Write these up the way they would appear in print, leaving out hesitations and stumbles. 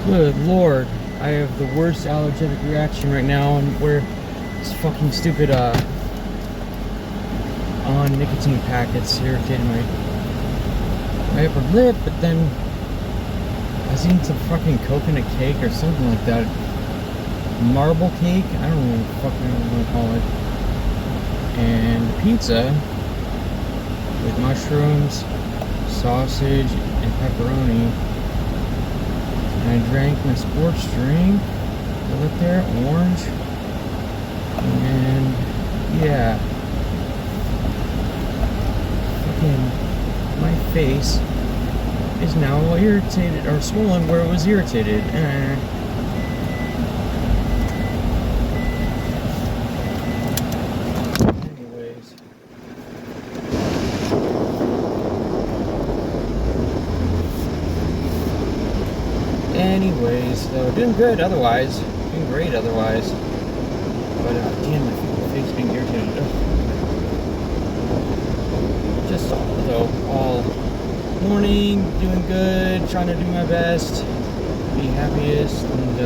Good lord, I have the worst allergic reaction right now, and where this fucking stupid on nicotine packets irritating my upper lip. But then I was eating some fucking coconut cake or something like that, marble cake, I don't know what the fuck I want to call it, and pizza with mushrooms, sausage, and pepperoni. And I drank my sports drink, right there, orange, and yeah, fucking my face is now irritated or swollen where it was irritated. Anyways, so doing good otherwise, doing great otherwise, but damn, my face being irritated. Just though, all morning, doing good, trying to do my best, be happiest, and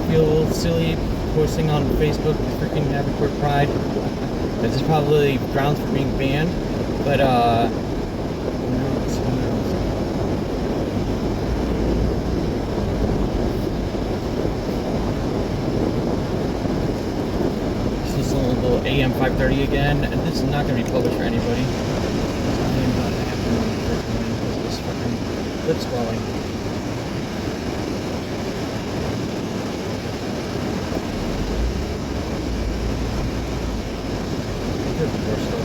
feel a little silly posting on Facebook the freaking Happy Court Pride. This is probably grounds for being banned, but AM 5:30 again, and this is not going to be published for anybody. I'm about to have to because this fucking lip swelling. Could be worse though.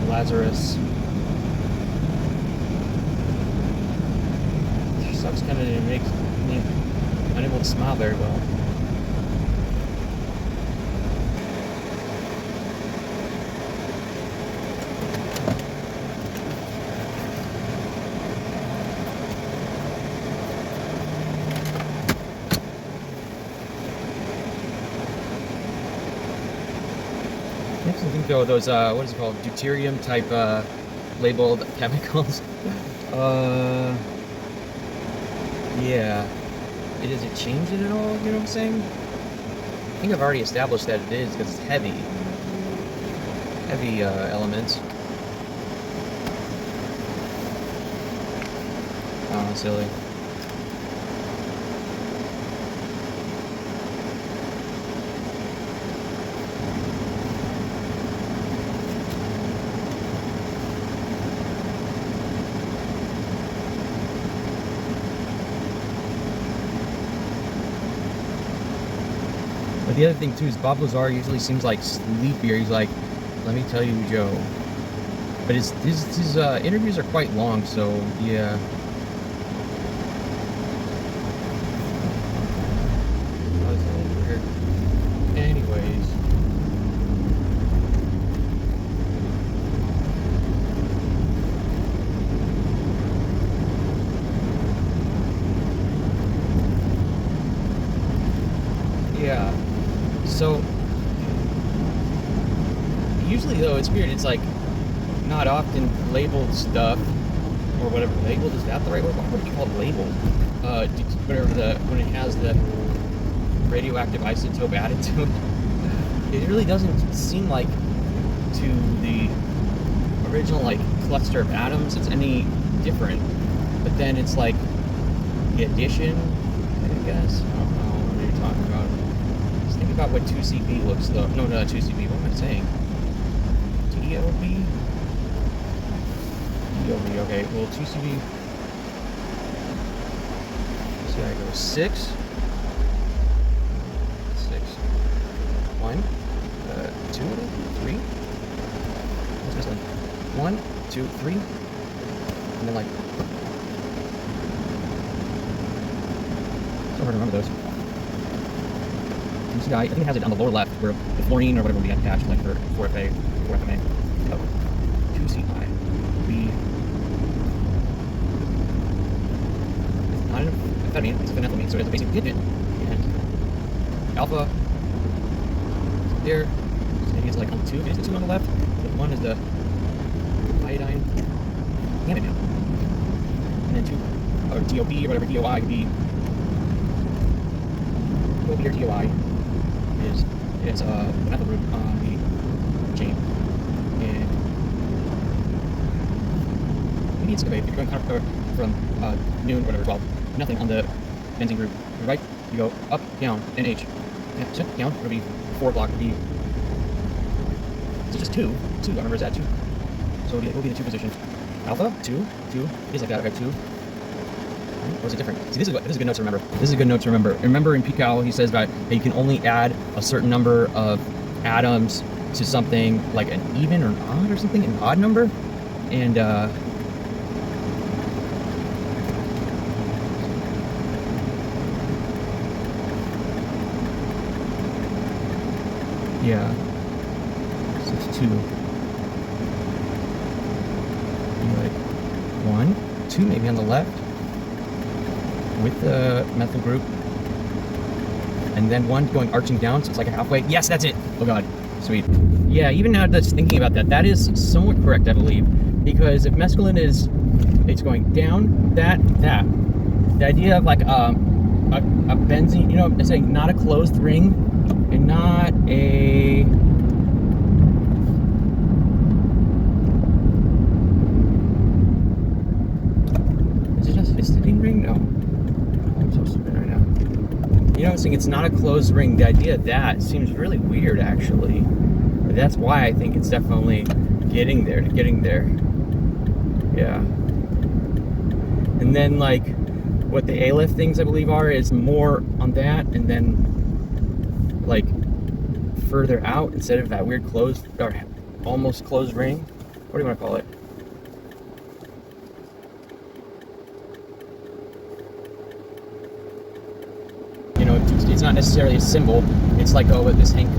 Lazarus. It sucks, kind of, it makes me unable to smile very well. I think though those what is it called, deuterium type labeled chemicals. Yeah, does it change it at all? You know what I'm saying? I think I've already established that it is because it's heavy elements. Oh, silly. But the other thing too is Bob Lazar usually seems like sleepier. He's like, "Let me tell you, Joe." But his interviews are quite long, so yeah. Anyways. Yeah. So usually though, it's weird. It's like not often labeled stuff or whatever. Labeled, is that the right word? What would you call it labeled? Whatever when it has the radioactive isotope added to it. It really doesn't seem like to the original like cluster of atoms it's any different. But then it's like the addition, I guess. I don't know what you're talking about. Just think about what 2CB looks though. No, not 2CB. What am I saying? DOB? DOB. Okay. Well, 2CB. See how it goes. 6. 1, 2, 3. What's this one? 1, 2, 3. And then like. It's so hard to remember those. I think it has it on the lower left where the fluorine or whatever we attached, like for 4FA, 4FMA. Oh, 2CI. B. Not an amphetamine, it's a phenethylamine, so it has a basic pigment. And alpha. There, so maybe it's like on 2, is the 2 on the left? The 1 is the iodine antidote. And then 2, or DOB or whatever, DOI could be. DOB or DOI is, it's a methyl group on the chain. And maybe it's, okay, if you're going kind of from noon, whatever, 12, nothing on the benzene group. Right, you go up, down, NH. Yeah, so down, it'll be 4 o'clock would be, is it just 2? 2, I remember, is that 2? So it will be the 2 position. Alpha, 2, 2, it is like that, okay, 2. Or is it different? See, this is a good note to remember. This is a good note to remember. Remember in PCAL, he says that you can only add a certain number of atoms to something like an even or an odd or something, an odd number. And, yeah, so it's 2. Like 1, 2 maybe on the left with the methyl group, and then 1 going arching down, so it's like a halfway. Yes, that's it. Oh god, sweet. Yeah, even now just thinking about that, that is somewhat correct, I believe, because if mescaline is, it's going down, that, the idea of like a benzene, you know, it's saying not a closed ring. And not a is it just a visiting ring? No. I'm so stupid right now. You know, I'm saying it's not a closed ring. The idea of that seems really weird, actually. But that's why I think it's definitely getting there. Yeah. And then like what the Aleph things I believe are is more on that, and then like further out instead of that weird closed or almost closed ring. What do you want to call it? You know, it's not necessarily a symbol. It's like what this Hank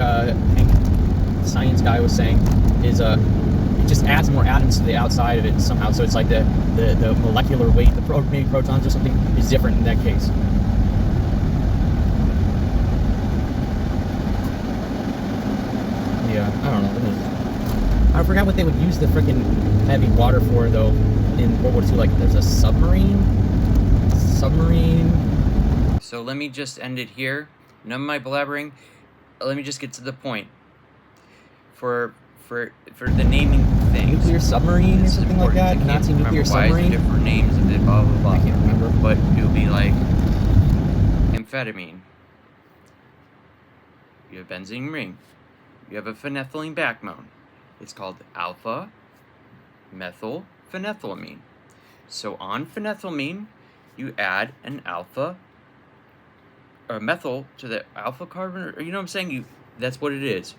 science guy was saying is it just adds more atoms to the outside of it somehow. So it's like the molecular weight, maybe protons or something is different in that case. Yeah, I don't know. I forgot what they would use the freaking heavy water for, though, in World War II. Like, there's a submarine. So let me just end it here. None of my blabbering. Let me just get to the point. For the naming things. Nuclear submarine or something like that? Nazi nuclear submarine? Different names of it, blah, blah, blah. I can't remember. But it would be like amphetamine. You have benzene ring. You have a phenethylene backbone. It's called alpha methyl phenethylamine. So on phenethylamine, you add an alpha or methyl to the alpha carbon, or you know what I'm saying? That's what it is.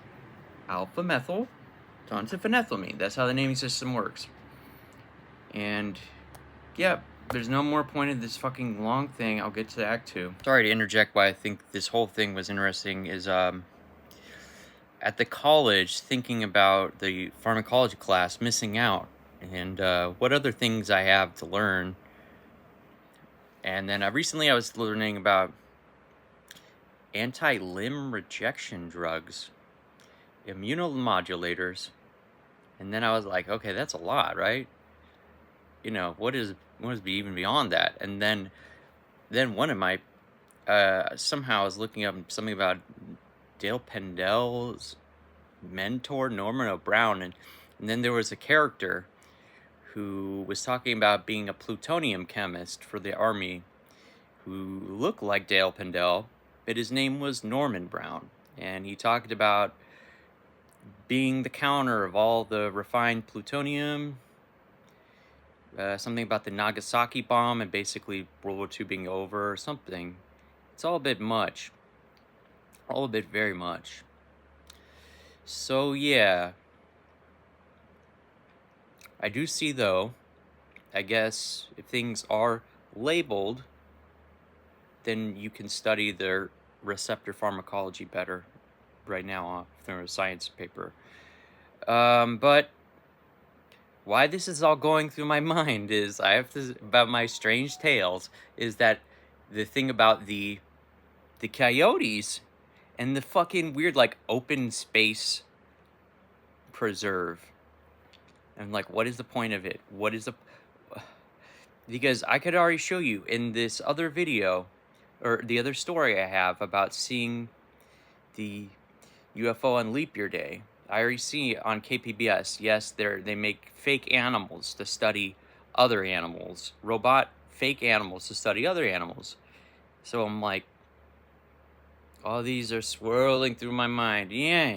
Alpha methyl onto phenethylamine. That's how the naming system works. And yeah, there's no more point of this fucking long thing. I'll get to Act 2. Sorry to interject, but I think this whole thing was interesting. Is at the college, thinking about the pharmacology class, missing out, and what other things I have to learn. And then recently I was learning about anti-limb rejection drugs, immunomodulators, And then I was like, okay, that's a lot, right? You know, what is even beyond that? And then one of my somehow I was looking up something about Dale Pendel's mentor, Norman O'Brown, and then there was a character who was talking about being a plutonium chemist for the Army who looked like Dale Pendel, but his name was Norman Brown. And he talked about being the counter of all the refined plutonium, something about the Nagasaki bomb and basically World War II being over or something. It's all a bit much. All a bit very much. So yeah. I do see though, I guess if things are labeled, then you can study their receptor pharmacology better right now from a science paper. But why this is all going through my mind is about my strange tales is that the thing about the coyotes and the fucking weird like open space preserve. And like, what is the point of it? What is the... Because I could already show you in this other video, or the other story I have about seeing the UFO on Leap Year Day. I already see on KPBS, yes, they make fake animals to study other animals. Robot fake animals to study other animals. So I'm like, all these are swirling through my mind. Yeah.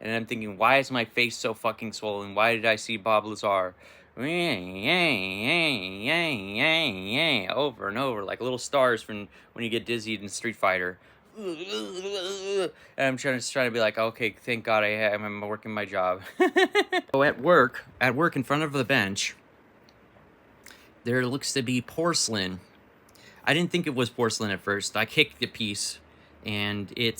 And I'm thinking, why is my face so fucking swollen? Why did I see Bob Lazar? Over and over, like little stars from when you get dizzy in Street Fighter. And I'm trying to be like, okay, thank God I'm working my job. So at work in front of the bench, there looks to be porcelain. I didn't think it was porcelain at first. I kicked the piece, and it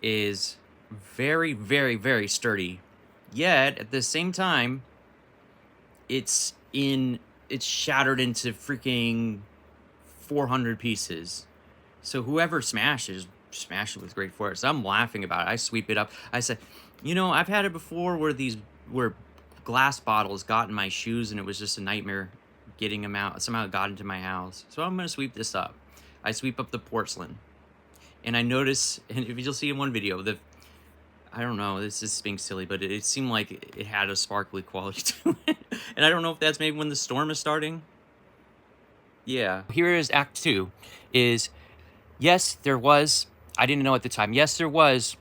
is very, very, very sturdy. Yet at the same time, it's shattered into freaking 400 pieces. So whoever smashed it with great force. I'm laughing about it. I sweep it up. I said, you know, I've had it before where glass bottles got in my shoes and it was just a nightmare getting them out. Somehow it got into my house. So I'm gonna sweep this up. I sweep up the porcelain. And I notice, and if you'll see in one video, I don't know, this is being silly, but it seemed like it had a sparkly quality to it. And I don't know if that's maybe when the storm is starting. Yeah. Here is Act 2, is, yes, there was, I didn't know at the time, yes, there was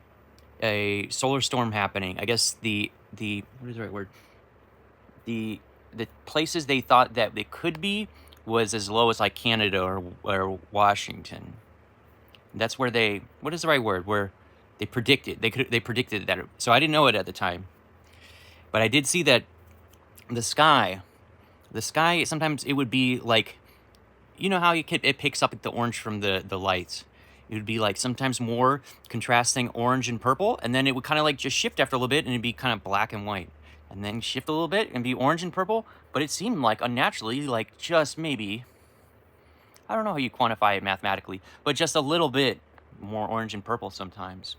a solar storm happening. I guess what is the right word? The places they thought that they could be was as low as like Canada or Washington. That's where what is the right word? Where they predicted, they predicted that. So I didn't know it at the time. But I did see that the sky, sometimes it would be like, you know how it picks up the orange from the lights? It would be like sometimes more contrasting orange and purple, and then it would kind of like just shift after a little bit and it'd be kind of black and white. And then shift a little bit and be orange and purple, but it seemed like unnaturally, like just maybe, I don't know how you quantify it mathematically, but just a little bit more orange and purple sometimes.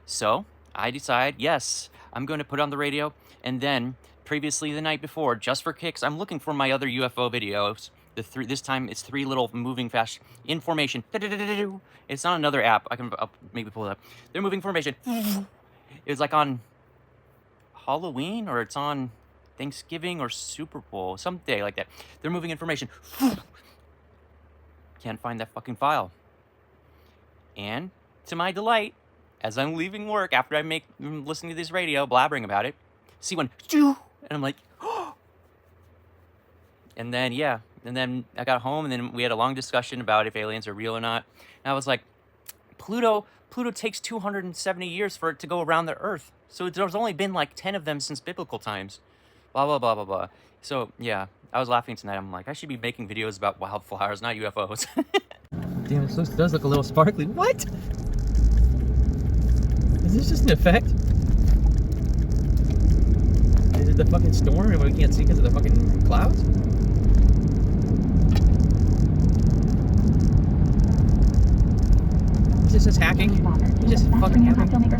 So I decide, yes, I'm going to put on the radio. And then previously the night before, just for kicks, I'm looking for my other UFO videos. This time it's 3 little moving fast information. It's not another app. I'll maybe pull it up. They're moving formation. It's like on Halloween, or it's on Thanksgiving or Super Bowl, someday like that. They're moving information. Can't find that fucking file. And to my delight, as I'm leaving work after I'm listening to this radio, blabbering about it, see one, and I'm like, oh. And then, yeah, and then I got home, and then we had a long discussion about if aliens are real or not. And I was like, Pluto takes 270 years for it to go around the Earth. So there's only been like 10 of them since biblical times. Blah, blah, blah, blah, blah. So, yeah, I was laughing tonight. I'm like, I should be making videos about wildflowers, not UFOs. Damn, it does look a little sparkly. What? Is this just an effect? Is it the fucking storm and we can't see because of the fucking clouds? Is this just hacking? Is this fucking hacking?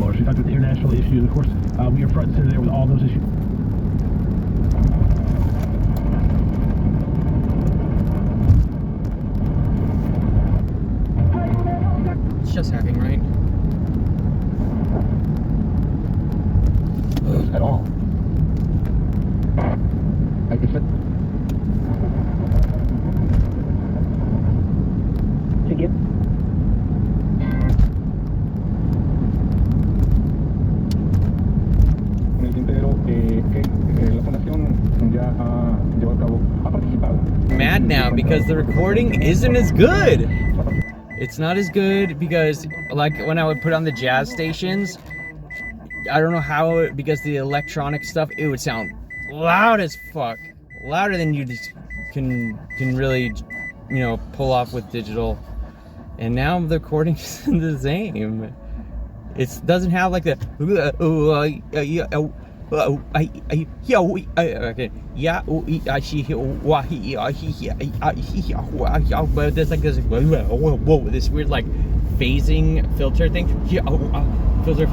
floor. She talked about the international issues. Of course, we are front and center there with all those issues. It's just hacking, right? At all. I guess it. Again. En el tintero la fundación ya ha llevado a cabo, ha participado. Mad now because the recording isn't as good. It's not as good because, like, when I would put on the jazz stations, I don't know how, because the electronic stuff, it would sound loud as fuck, louder than you just can really, you know, pull off with digital. And now the recording isn't the same. It doesn't have like the but there's like this weird like phasing filter thing. Filter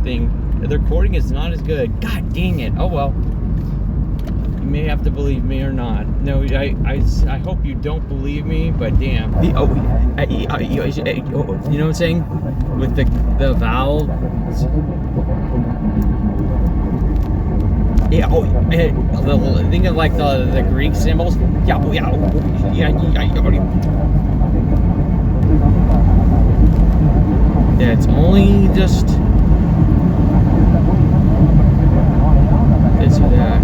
thing. The recording is not as good. God dang it. Oh well. You may have to believe me or not. No, I hope you don't believe me, but damn. You know what I'm saying? With the vowel. Yeah, think of like the Greek symbols. Yeah, it's only just this or that.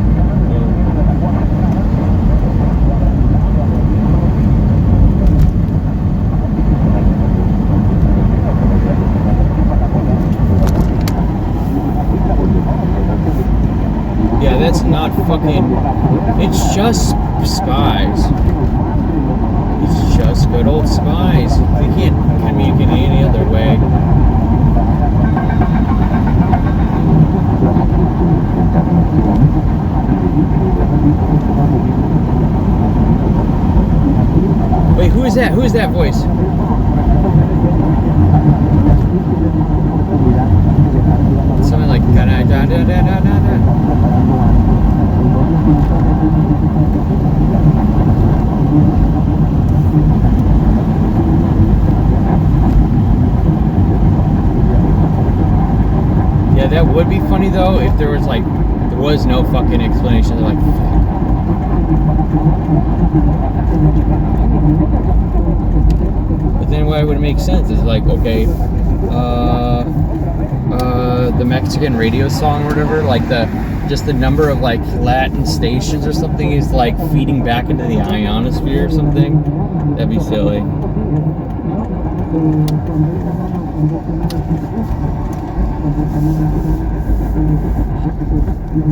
Yeah, that's not fucking. It's just spies. It's just good old spies. They can't communicate any other way. Wait, who is that? Who is that voice? Something like da da da da da da da. Yeah, that would be funny though if there was like no fucking explanation. They're like, fuck. But then why would it make sense? It's like, okay, the Mexican radio song or whatever, like just the number of like Latin stations or something is like feeding back into the ionosphere or something. That'd be silly.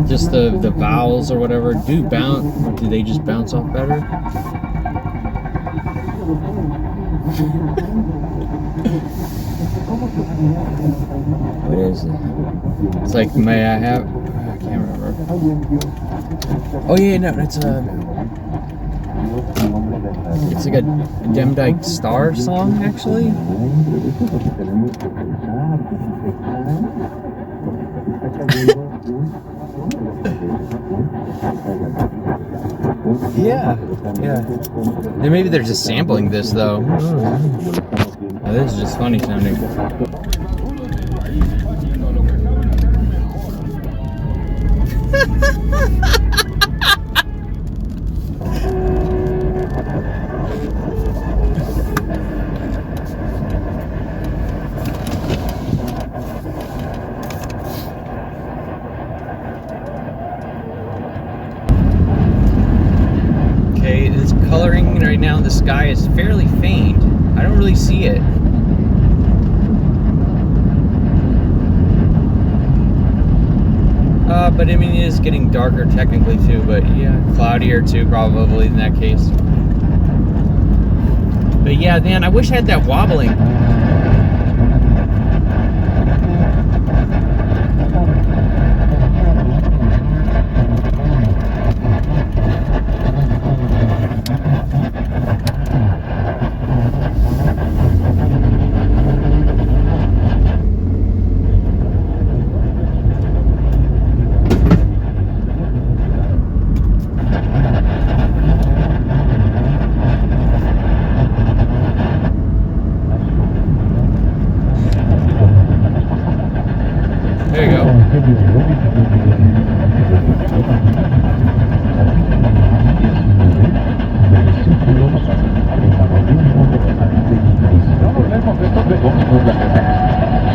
Just the vowels or whatever do they just bounce off better? What is it? It's like, may I have? I can't remember. Oh yeah, no, it's like a Dday Star song actually. Yeah. Then maybe they're just sampling this though. Oh, this is just funny sounding. Okay, this coloring right now in the sky is fairly faint. I don't really see it. But I mean, it is getting darker technically too, but yeah, cloudier too probably in that case. But yeah, man, I wish I had that wobbling.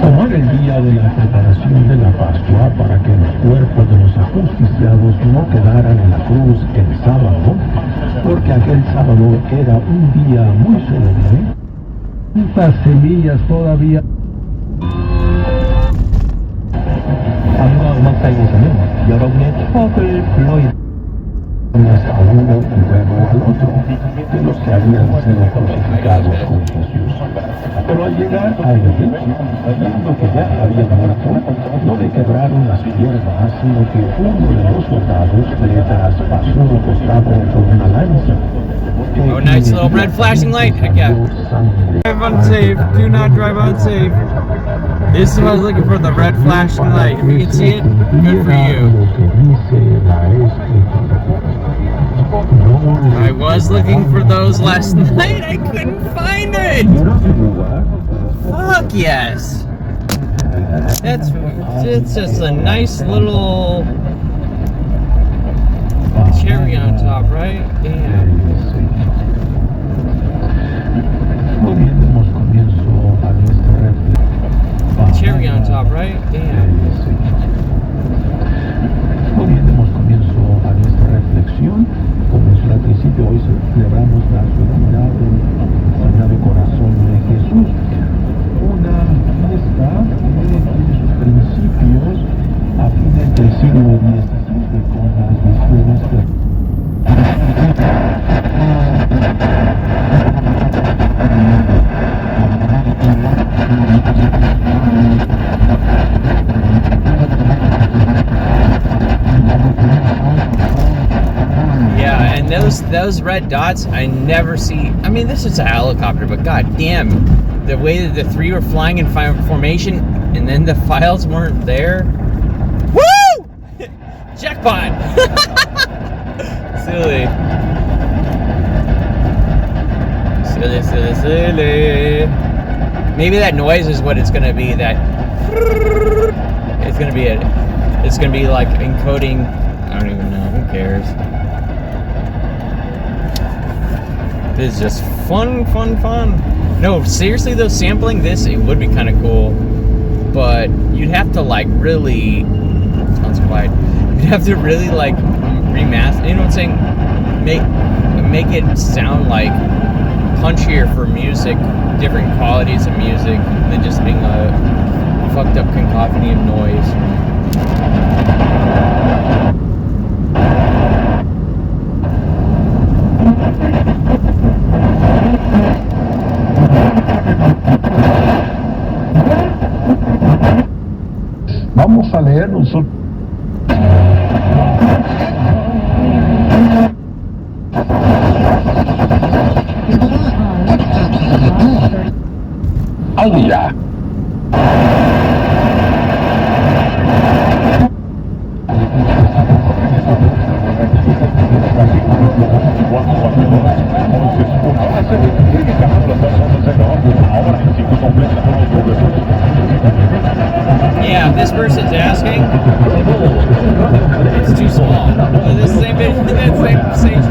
Tomar el día de la preparación de la Pascua para que los cuerpos de los ajusticiados no quedaran en la cruz el sábado, porque aquel sábado era un día muy solemne. ¿Cuántas semillas todavía? A uno y luego al otro, de los que habían sido crucificados con Jesús. Pero al llegar a él, viendo que ya había muerto, no le quebraron las piernas, sino que uno de los soldados le traspasó el costado con una lanza. Oh, nice little red flashing light. Heck yeah. Drive unsafe. Do not drive unsafe. This is what I was looking for, the red flashing light. If you can see it, good for you. I was looking for those last night. I couldn't find it. Fuck yes. It's just a nice little cherry on top, right? Damn. Cherry on top, right? Damn. Muy bien, demos comienzo a nuestra reflexión. Como mencioné al principio, hoy celebramos la solemnidad del Sagrado Corazón de Jesús. Una fiesta que tiene sus principios a fines del siglo XVII con las misiones de... Yeah, and those red dots I never see. I mean, this is a helicopter, but god damn, the way that the three were flying in formation and then the files weren't there. Woo! Jackpot! Silly. Silly. Maybe that noise is what it's gonna be. That it's gonna be it's gonna be like encoding. I don't even know. Who cares? This is just fun. No, seriously though, sampling this, it would be kind of cool, but you'd have to like really. Sounds quiet. You'd have to really like remaster. You know what I'm saying? Make it sound like punchier for music, different qualities of music than just being a fucked up cacophony of noise. Vamos a leer nosotros. Al día. Yeah, if this person's asking, it's too small. This same same